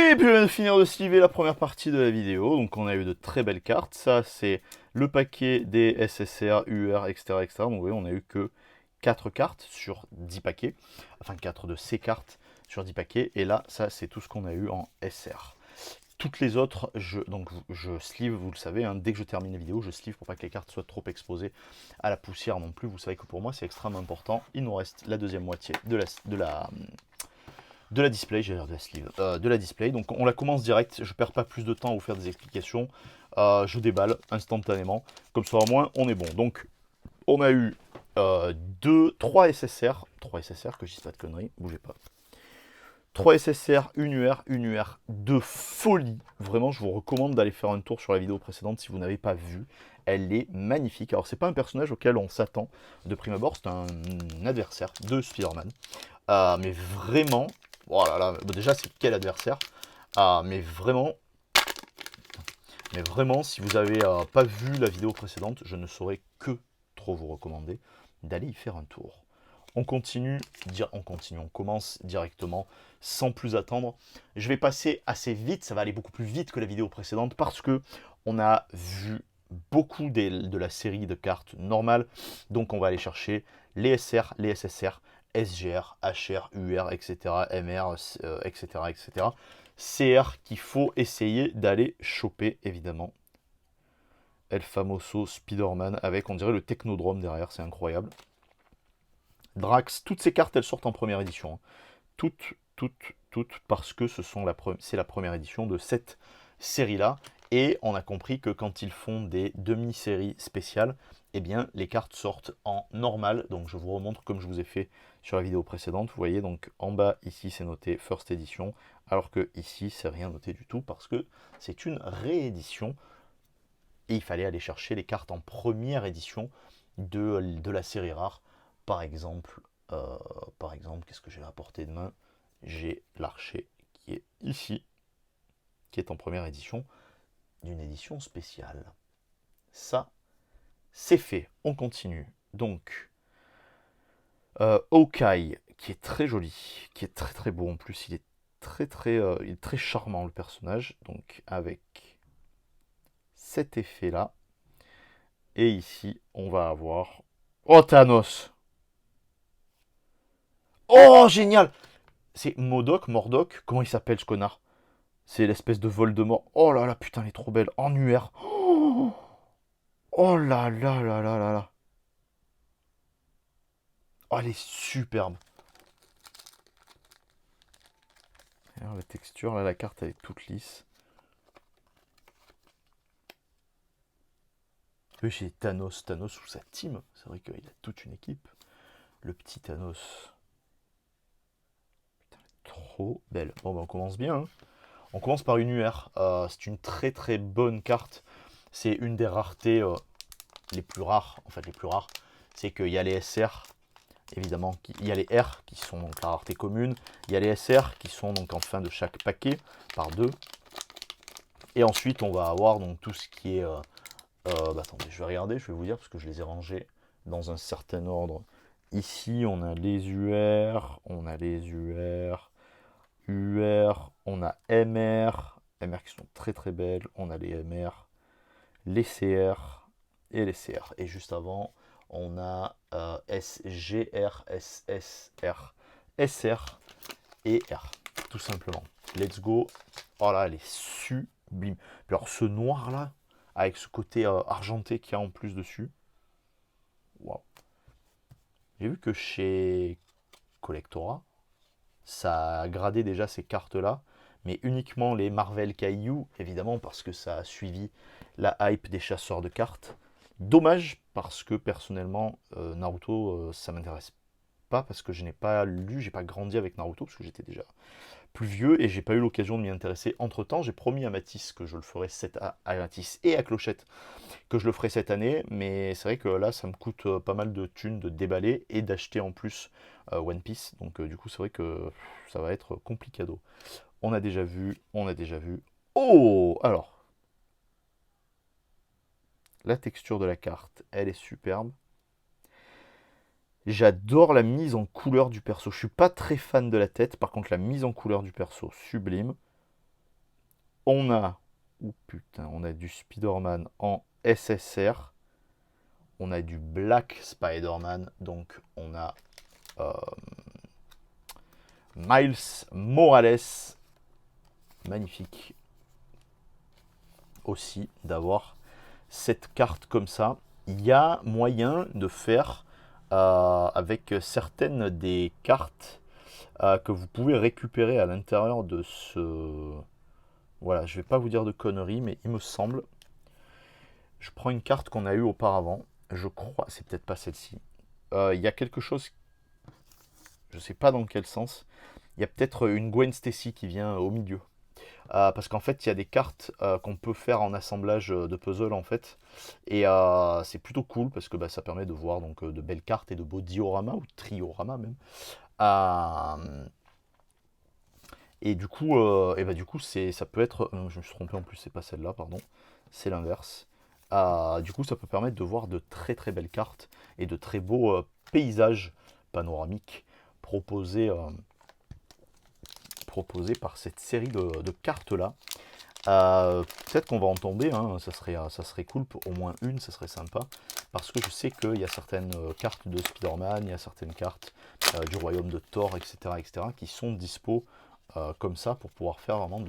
Et puis on vient de finir de sliver la première partie de la vidéo, donc on a eu de très belles cartes. Ça c'est le paquet des SSR, UR, etc. etc. Donc vous voyez, on a eu que 4 cartes sur 10 paquets, enfin 4 de ces cartes sur 10 paquets, et là ça c'est tout ce qu'on a eu en SR. Toutes les autres, je sleeve, vous le savez, hein, dès que je termine la vidéo, je sleeve pour pas que les cartes soient trop exposées à la poussière non plus. Vous savez que pour moi c'est extrêmement important. Il nous reste la deuxième moitié de la display, j'ai l'air de la sleeve, de la display. Donc on la commence direct, je perds pas plus de temps à vous faire des explications. Je déballe instantanément, comme ça au moins on est bon. Donc on a eu 3 SSR, 3 SSR, que je dise pas de conneries, bougez pas. 3 SSR, une UR de folie. Vraiment, je vous recommande d'aller faire un tour sur la vidéo précédente si vous n'avez pas vu. Elle est magnifique. Alors, c'est pas un personnage auquel on s'attend de prime abord, c'est un adversaire de Spider-Man. Mais vraiment, oh là là, bon, déjà, c'est quel adversaire. Mais vraiment, si vous n'avez pas vu la vidéo précédente, je ne saurais que trop vous recommander d'aller y faire un tour. On continue, on commence directement sans plus attendre. Je vais passer assez vite, ça va aller beaucoup plus vite que la vidéo précédente parce que on a vu beaucoup de la série de cartes normales. Donc on va aller chercher les SR, les SSR, SGR, HR, UR, etc., MR, etc., etc. CR qu'il faut essayer d'aller choper évidemment. El Famoso Spider-Man avec, on dirait, le Technodrome derrière, c'est incroyable. Drax, toutes ces cartes, elles sortent en première édition. Hein. Toutes, parce que c'est la première édition de cette série-là. Et on a compris que quand ils font des demi-séries spéciales, eh bien, les cartes sortent en normal. Donc, je vous remontre comme je vous ai fait sur la vidéo précédente. Vous voyez, donc en bas, ici, c'est noté First Edition. Alors que ici, c'est rien noté du tout parce que c'est une réédition. Et il fallait aller chercher les cartes en première édition de la série rare. Par exemple, qu'est-ce que j'ai à portée de main? J'ai l'archer qui est ici, qui est en première édition d'une édition spéciale. Ça, c'est fait. On continue. Donc, Hawkeye, qui est très joli, qui est très très beau en plus. Il est très charmant le personnage. Donc, avec cet effet-là. Et ici, on va avoir... Oh, Thanos! Oh, génial! C'est Mordoc, comment il s'appelle ce connard? C'est l'espèce de Voldemort. Oh là là, putain, elle est trop belle. En UR. Oh, oh là là là là là là. Oh, elle est superbe. Alors, la texture, là, la carte, elle est toute lisse. Oui, j'ai Thanos ou sa team. C'est vrai qu'il a toute une équipe. Le petit Thanos. Putain, elle est trop belle. Bon, bah, on commence bien. Hein. On commence par une UR. C'est une très très bonne carte. C'est une des raretés les plus rares. En fait, les plus rares. C'est qu'il y a les SR, évidemment, il y a les R qui sont donc la rareté commune. Il y a les SR qui sont donc en fin de chaque paquet par deux. Et ensuite, on va avoir donc tout ce qui est... attendez, je vais regarder, je vais vous dire, parce que je les ai rangés dans un certain ordre. Ici, on a les UR, on a MR qui sont très très belles, on a les MR, les CR et les CR. Et juste avant, on a SGR, SSR, SR et R, tout simplement. Let's go. Oh là, elle est sublime. Puis alors ce noir là, avec ce côté argenté qu'il y a en plus dessus. Waouh. J'ai vu que chez Collectora, ça a gradé déjà ces cartes-là, mais uniquement les Marvel Caillou, évidemment, parce que ça a suivi la hype des chasseurs de cartes. Dommage, parce que personnellement, Naruto, ça m'intéresse pas, parce que je n'ai pas lu, j'ai pas grandi avec Naruto, parce que j'étais déjà plus vieux, et j'ai pas eu l'occasion de m'y intéresser entre-temps. J'ai promis à Mathis que je le ferais à Mathis et à Clochette que je le ferai cette année, mais c'est vrai que là, ça me coûte pas mal de thunes de déballer et d'acheter en plus One Piece. Donc du coup, c'est vrai que ça va être complicado. On a déjà vu, on a déjà vu. Oh! Alors, la texture de la carte, elle est superbe. J'adore la mise en couleur du perso. Je suis pas très fan de la tête, par contre la mise en couleur du perso, sublime. On a, oh putain, on a du Spider-Man en SSR. On a du Black Spider-Man. Donc on a Miles Morales. Magnifique aussi d'avoir cette carte comme ça. Il y a moyen de faire avec certaines des cartes que vous pouvez récupérer à l'intérieur de ce... Voilà, je vais pas vous dire de conneries, mais il me semble... Je prends une carte qu'on a eue auparavant. Je crois, c'est peut-être pas celle-ci. Il y a quelque chose, je sais pas dans quel sens. Il y a peut-être une Gwen Stacy qui vient au milieu. Parce qu'en fait, il y a des cartes qu'on peut faire en assemblage de puzzle en fait. Et c'est plutôt cool parce que bah, ça permet de voir donc, de belles cartes et de beaux dioramas ou trioramas même. Et du coup, ça peut être. Je me suis trompé en plus, c'est pas celle-là, pardon. C'est l'inverse. Du coup, ça peut permettre de voir de très très belles cartes et de très beaux paysages panoramiques proposés, proposés par cette série de cartes-là. Peut-être qu'on va en tomber, hein, ça serait cool, pour au moins une, ça serait sympa. Parce que je sais qu'il y a certaines cartes de Spider-Man, il y a certaines cartes du royaume de Thor, etc. qui sont dispo comme ça pour pouvoir faire vraiment,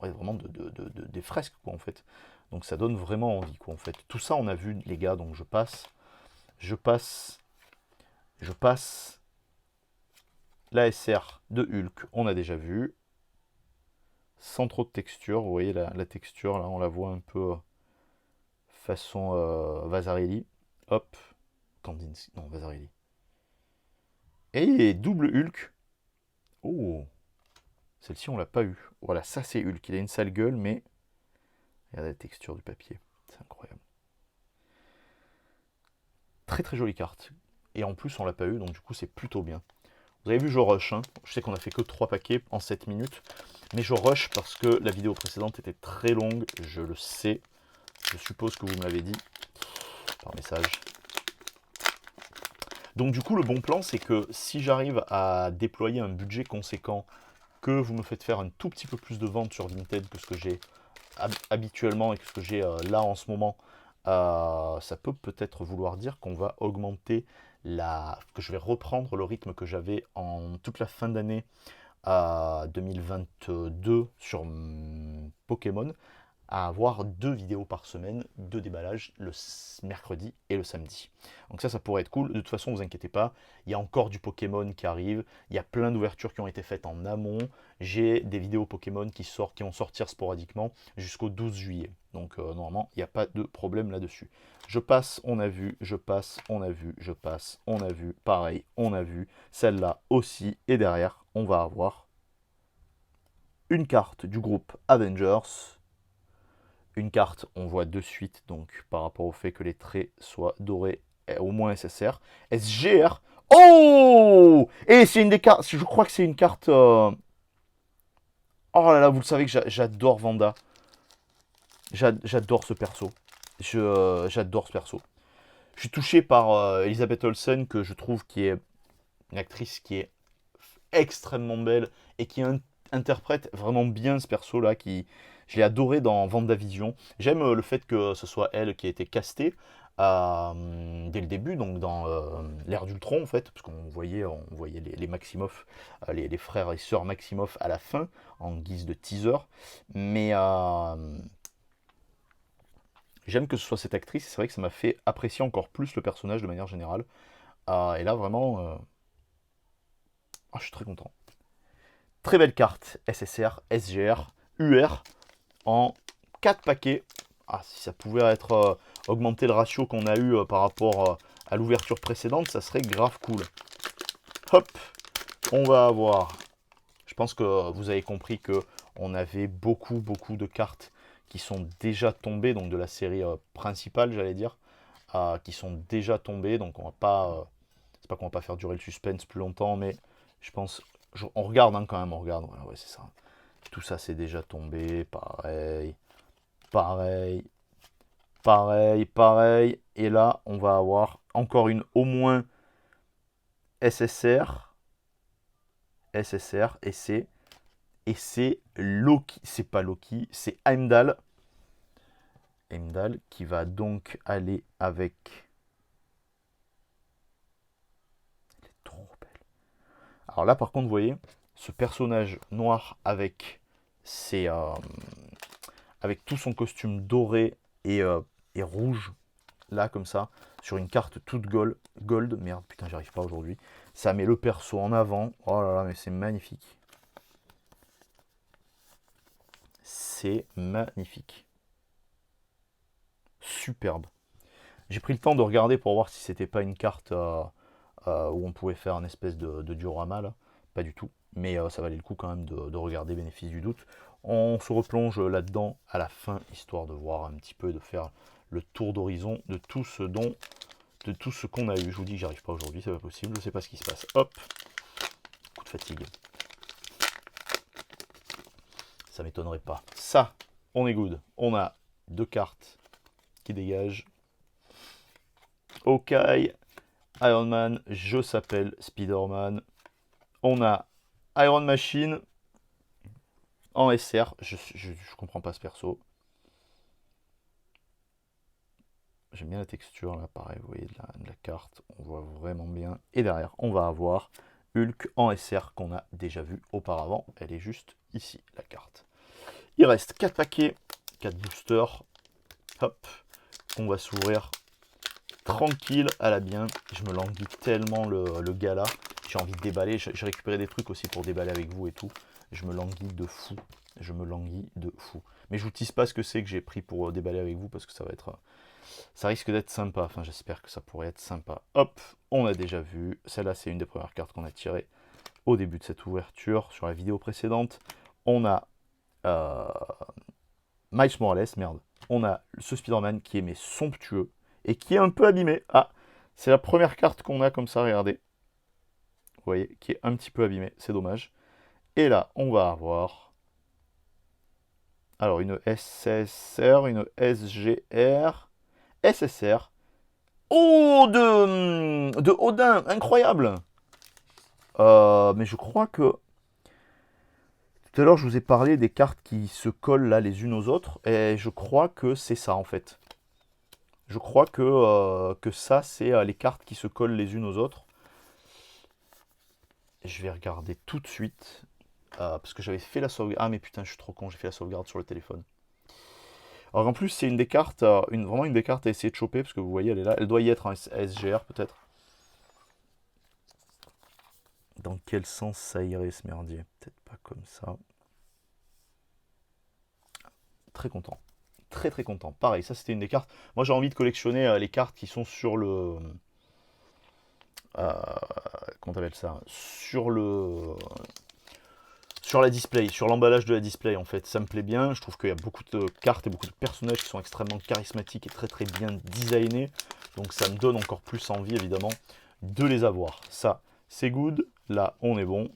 ouais, vraiment des fresques, quoi, en fait. Donc ça donne vraiment envie, quoi, en fait. Tout ça, on a vu, les gars, donc je passe la SR de Hulk, on a déjà vu. Sans trop de texture, vous voyez la texture, là, on la voit un peu façon Vasarely. Hop, Kandinsky, non, Vasarely. Et il est double Hulk. Oh, celle-ci, on l'a pas eu. Voilà, ça c'est Hulk. Il a une sale gueule, mais regardez la texture du papier. C'est incroyable. Très très jolie carte. Et en plus, on l'a pas eu, donc du coup, c'est plutôt bien. Vous avez vu, je rush. Hein. Je sais qu'on a fait que 3 paquets en 7 minutes. Mais je rush parce que la vidéo précédente était très longue. Je le sais. Je suppose que vous me l'avez dit par message. Donc du coup, le bon plan, c'est que si j'arrive à déployer un budget conséquent, que vous me faites faire un tout petit peu plus de ventes sur Vinted que ce que j'ai habituellement et que ce que j'ai là en ce moment, ça peut peut-être vouloir dire qu'on va augmenter que je vais reprendre le rythme que j'avais en toute la fin d'année 2022 sur Pokémon, à avoir 2 vidéos par semaine de déballage le mercredi et le samedi. Donc ça pourrait être cool. De toute façon, vous inquiétez pas, il y a encore du Pokémon qui arrive, il y a plein d'ouvertures qui ont été faites en amont. J'ai des vidéos Pokémon qui vont sortir sporadiquement jusqu'au 12 juillet. Donc normalement, il n'y a pas de problème là-dessus. Je passe, on a vu, je passe, on a vu, je passe, on a vu, pareil, on a vu, celle-là aussi, et derrière, on va avoir une carte du groupe Avengers. Une carte, on voit de suite, donc par rapport au fait que les traits soient dorés, au moins SSR. SGR. Oh! Et c'est une des cartes, je crois que c'est une carte... Oh là là, vous le savez que j'adore Vanda. J'adore ce perso. J'adore ce perso. Je suis touché par Elizabeth Olsen, que je trouve qui est une actrice qui est extrêmement belle et qui interprète vraiment bien ce perso-là. Je l'ai adoré dans WandaVision. J'aime le fait que ce soit elle qui a été castée dès le début, donc dans l'ère d'Ultron en fait, parce qu'on voyait les Maximoff, les frères et sœurs Maximoff à la fin, en guise de teaser. Mais j'aime que ce soit cette actrice, et c'est vrai que ça m'a fait apprécier encore plus le personnage de manière générale. Et là, vraiment, je suis très content. Très belle carte, SSR, SGR, UR, en 4 paquets. Ah, si ça pouvait être augmenter le ratio qu'on a eu par rapport à l'ouverture précédente, ça serait grave cool. Hop, on va avoir... Je pense que vous avez compris que on avait beaucoup de cartes qui sont déjà tombées, donc de la série principale, j'allais dire, qui sont déjà tombées, donc on va pas... c'est pas qu'on va pas faire durer le suspense plus longtemps, mais je pense... on regarde hein, quand même, on regarde. Ouais, c'est ça. Tout ça, c'est déjà tombé. Pareil. Pareil. Pareil. Pareil. Et là, on va avoir encore une au moins SSR. SSR. Et c'est Et c'est Loki, c'est pas Loki, c'est Heimdall. Heimdall qui va donc aller avec... Elle est trop belle. Alors là par contre vous voyez, ce personnage noir avec ses... avec tout son costume doré et rouge, là comme ça, sur une carte toute gold. Merde, putain, j'y arrive pas aujourd'hui. Ça met le perso en avant. Oh là là, mais c'est magnifique. C'est magnifique. Superbe. J'ai pris le temps de regarder pour voir si c'était pas une carte où on pouvait faire un espèce de diorama là. Pas du tout. Mais ça valait le coup quand même de regarder, bénéfice du doute. On se replonge là-dedans à la fin, histoire de voir un petit peu, de faire le tour d'horizon de tout ce qu'on a eu. Je vous dis que j'arrive pas aujourd'hui, c'est pas possible, je sais pas ce qui se passe. Hop, coup de fatigue. Ça m'étonnerait pas. Ça, on est good. On a 2 cartes qui dégagent. Ok, Iron Man, je s'appelle Spider-Man. On a Iron Machine en SR. Je comprends pas ce perso. J'aime bien la texture là, pareil, vous voyez de la carte, on voit vraiment bien. Et derrière, on va avoir Hulk en SR qu'on a déjà vu auparavant. Elle est juste ici, la carte. Il reste 4 paquets, 4 boosters. Hop, on va s'ouvrir tranquille à la bien. Je me languis tellement le gala. J'ai envie de déballer. J'ai récupéré des trucs aussi pour déballer avec vous et tout. Je me languis de fou. Je me languis de fou. Mais je vous tease pas ce que c'est que j'ai pris pour déballer avec vous parce que ça va être... Ça risque d'être sympa, enfin j'espère que ça pourrait être sympa. Hop, on a déjà vu, celle-là c'est une des premières cartes qu'on a tirées au début de cette ouverture, sur la vidéo précédente. On a Miles Morales, merde. On a ce Spider-Man qui est mais somptueux et qui est un peu abîmé. Ah, c'est la première carte qu'on a comme ça, regardez. Vous voyez, qui est un petit peu abîmée, c'est dommage. Et là, on va avoir... Alors, une SSR, une SGR... SSR. Oh, de Odin, incroyable. Mais je crois que... Tout à l'heure, je vous ai parlé des cartes qui se collent là les unes aux autres. Et je crois que c'est ça, en fait. Je crois que ça, c'est les cartes qui se collent les unes aux autres. Je vais regarder tout de suite. Parce que j'avais fait la sauvegarde. Ah, mais putain, je suis trop con, j'ai fait la sauvegarde sur le téléphone. Alors en plus, c'est une des cartes, vraiment une des cartes à essayer de choper, parce que vous voyez, elle est là. Elle doit y être en SGR peut-être. Dans quel sens ça irait ce merdier? Peut-être pas comme ça. Très content. Très très content. Pareil, ça c'était une des cartes. Moi j'ai envie de collectionner les cartes qui sont sur le... comment t'appelles ça? Sur la display, sur l'emballage de la display en fait. Ça me plaît bien. Je trouve qu'il y a beaucoup de cartes et beaucoup de personnages qui sont extrêmement charismatiques et très très bien designés. Donc ça me donne encore plus envie évidemment de les avoir. Ça, c'est good. Là, on est bon.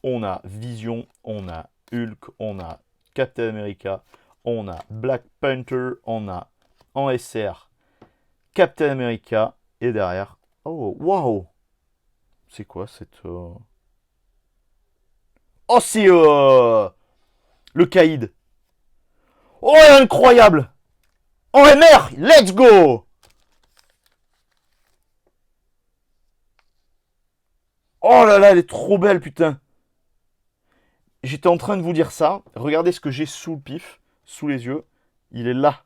On a Vision, on a Hulk, on a Captain America, on a Black Panther, on a en SR Captain America. Et derrière... Oh, waouh! C'est quoi cette... Oh, c'est le Caïd. Oh, incroyable. Oh, MR, let's go. Oh là là, elle est trop belle, putain. J'étais en train de vous dire ça. Regardez ce que j'ai sous le pif, sous les yeux. Il est là.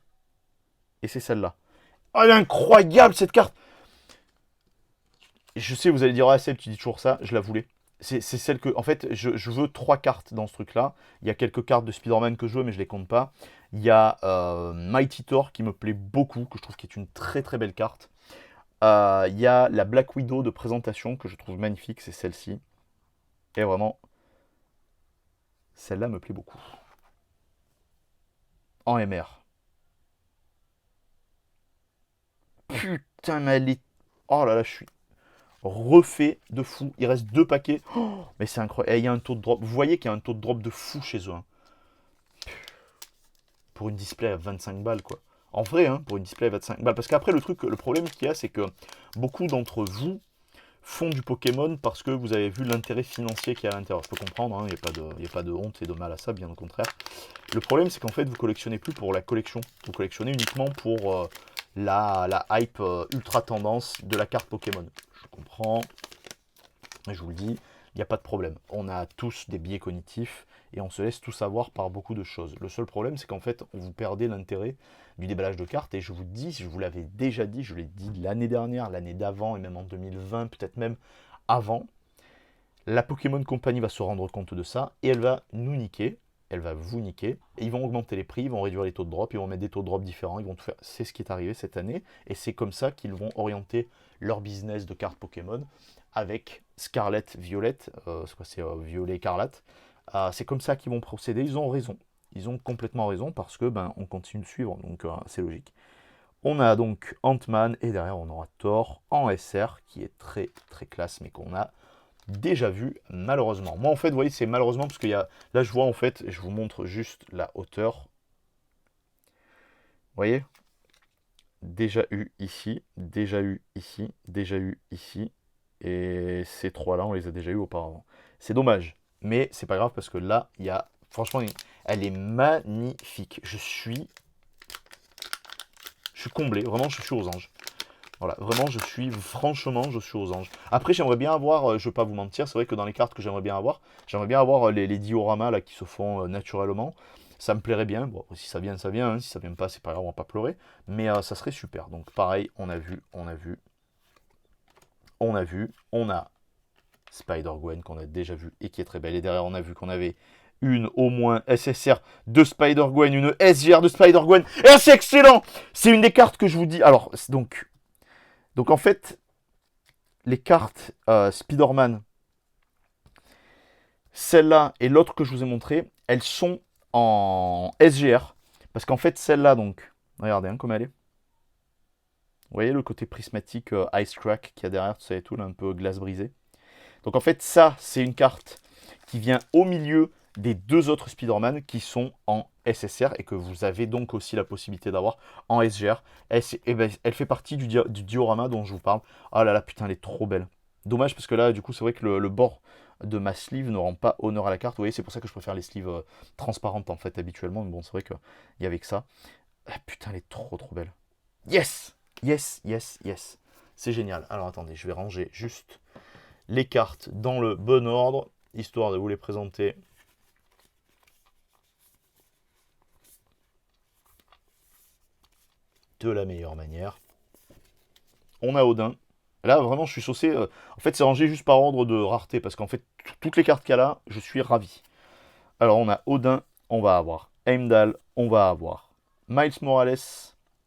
Et c'est celle-là. Oh, elle est incroyable, cette carte. Je sais, vous allez dire, ah, Seb, tu dis toujours ça. Je la voulais. C'est celle que... En fait, je veux 3 cartes dans ce truc-là. Il y a quelques cartes de Spider-Man que je veux, mais je les compte pas. Il y a Mighty Thor qui me plaît beaucoup, que je trouve qui est une très très belle carte. Il y a la Black Widow de présentation que je trouve magnifique, c'est celle-ci. Et vraiment, celle-là me plaît beaucoup. En MR. Putain, mais elle est... Oh là là, je suis refait de fou. Il reste 2 paquets. Oh, mais c'est incroyable. Et il y a un taux de drop. Vous voyez qu'il y a un taux de drop de fou chez eux. Hein. Pour une display à 25 balles, quoi. En vrai, hein, pour une display à 25 balles. Parce qu'après, le problème qu'il y a, c'est que beaucoup d'entre vous font du Pokémon parce que vous avez vu l'intérêt financier qu'il y a à l'intérieur. Je peux comprendre, hein, il n'y a pas de honte et de mal à ça, bien au contraire. Le problème, c'est qu'en fait, vous collectionnez plus pour la collection. Vous collectionnez uniquement pour la hype ultra tendance de la carte Pokémon. Je comprends, mais je vous le dis, il n'y a pas de problème. On a tous des biais cognitifs et on se laisse tout savoir par beaucoup de choses. Le seul problème, c'est qu'en fait, vous perdez l'intérêt du déballage de cartes. Et je vous dis, je vous l'avais déjà dit, je l'ai dit l'année dernière, l'année d'avant et même en 2020, peut-être même avant, la Pokémon Company va se rendre compte de ça et elle va nous niquer. Elle va vous niquer, et ils vont augmenter les prix, ils vont réduire les taux de drop, ils vont mettre des taux de drop différents, ils vont tout faire. C'est ce qui est arrivé cette année, et c'est comme ça qu'ils vont orienter leur business de cartes Pokémon avec Scarlet Violet, c'est Violet Écarlate. C'est comme ça qu'ils vont procéder, ils ont raison. Ils ont complètement raison parce que on continue de suivre, donc c'est logique. On a donc Ant-Man et derrière on aura Thor en SR qui est très très classe mais qu'on a déjà vu malheureusement. Moi en fait vous voyez c'est malheureusement parce qu'il y a là je vois en fait, je vous montre juste la hauteur. Vous voyez, déjà eu ici, déjà eu ici, déjà eu ici et ces trois là on les a déjà eu auparavant. C'est dommage mais c'est pas grave parce que là il y a franchement elle est magnifique. Je suis comblé, vraiment je suis aux anges. Voilà, vraiment, franchement, je suis aux anges. Après, j'aimerais bien avoir, je ne vais pas vous mentir, c'est vrai que dans les cartes que j'aimerais bien avoir les dioramas là, qui se font naturellement. Ça me plairait bien. Bon, si ça vient, ça vient. Hein. Si ça vient pas, c'est pas grave, on va pas pleurer. Mais ça serait super. Donc, pareil, on a Spider-Gwen qu'on a déjà vu et qui est très belle. Et derrière, on a vu qu'on avait une au moins SSR de Spider-Gwen, une SGR de Spider-Gwen. Et c'est excellent! C'est une des cartes que je vous dis. Alors, donc en fait, les cartes Spider-Man, celle-là et l'autre que je vous ai montré, elles sont en SGR. Parce qu'en fait, celle-là, donc, regardez hein, comme elle est. Vous voyez le côté prismatique Ice Crack qu'il y a derrière, tout ça et tout, là, un peu glace brisée. Donc en fait, ça, c'est une carte qui vient au milieu des deux autres Spider-Man qui sont en SSR et que vous avez donc aussi la possibilité d'avoir en SGR. Elle fait partie du diorama dont je vous parle. Oh là là, putain, elle est trop belle. Dommage parce que là, du coup, c'est vrai que le bord de ma sleeve ne rend pas honneur à la carte. Vous voyez, c'est pour ça que je préfère les sleeves transparentes en fait habituellement. Mais bon, c'est vrai qu'il y avait que ça. Ah, putain, elle est trop trop belle. Yes! Yes, yes, yes. C'est génial. Alors attendez, je vais ranger juste les cartes dans le bon ordre, histoire de vous les présenter de la meilleure manière. On a Odin. Là, vraiment, je suis saucé. En fait, c'est rangé juste par ordre de rareté, parce qu'en fait, toutes les cartes qu'il y a là, je suis ravi. Alors, on a Odin, on va avoir Heimdall, on va avoir Miles Morales,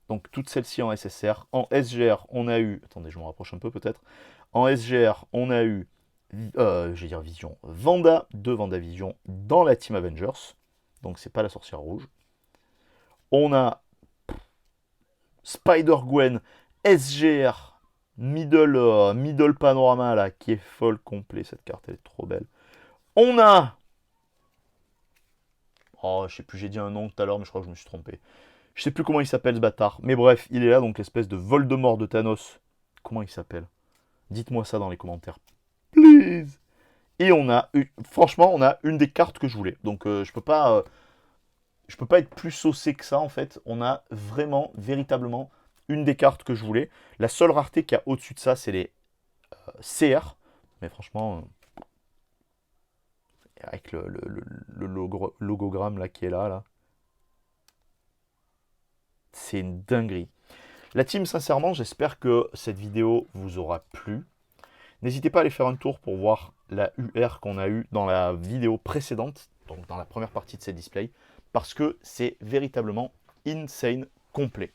donc toutes celles-ci en SSR. En SGR, on a eu... Attendez, je me rapproche un peu peut-être. En SGR, on a eu... je vais dire Vision, Vanda de Vendavision dans la Team Avengers. Donc, c'est pas la sorcière rouge. On a Spider-Gwen SGR middle panorama là qui est folle complet. Cette carte elle est trop belle. On a je sais plus, j'ai dit un nom tout à l'heure mais je crois que je me suis trompé. Je sais plus comment il s'appelle ce bâtard. Mais bref, il est là donc l'espèce de Voldemort de Thanos. Comment il s'appelle? Dites-moi ça dans les commentaires. Please. Et franchement, on a une des cartes que je voulais. Donc je peux pas être plus saucé que ça en fait. On a vraiment, véritablement une des cartes que je voulais. La seule rareté qu'il y a au-dessus de ça, c'est les CR. Mais franchement, avec le logogramme là qui est là, c'est une dinguerie. La team, sincèrement, j'espère que cette vidéo vous aura plu. N'hésitez pas à aller faire un tour pour voir la UR qu'on a eue dans la vidéo précédente, donc dans la première partie de ces displays, parce que c'est véritablement insane complet.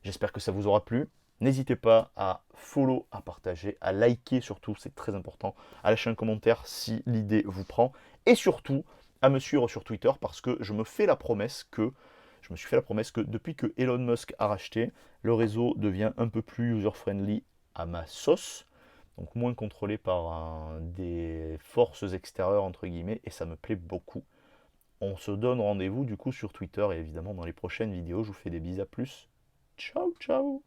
J'espère que ça vous aura plu. N'hésitez pas à follow, à partager, à liker surtout, c'est très important, à lâcher un commentaire si l'idée vous prend, et surtout à me suivre sur Twitter parce que je me suis fait la promesse que depuis que Elon Musk a racheté, le réseau devient un peu plus user-friendly à ma sauce, donc moins contrôlé par des forces extérieures entre guillemets, et ça me plaît beaucoup. On se donne rendez-vous du coup sur Twitter et évidemment dans les prochaines vidéos. Je vous fais des bisous à plus. Ciao, ciao.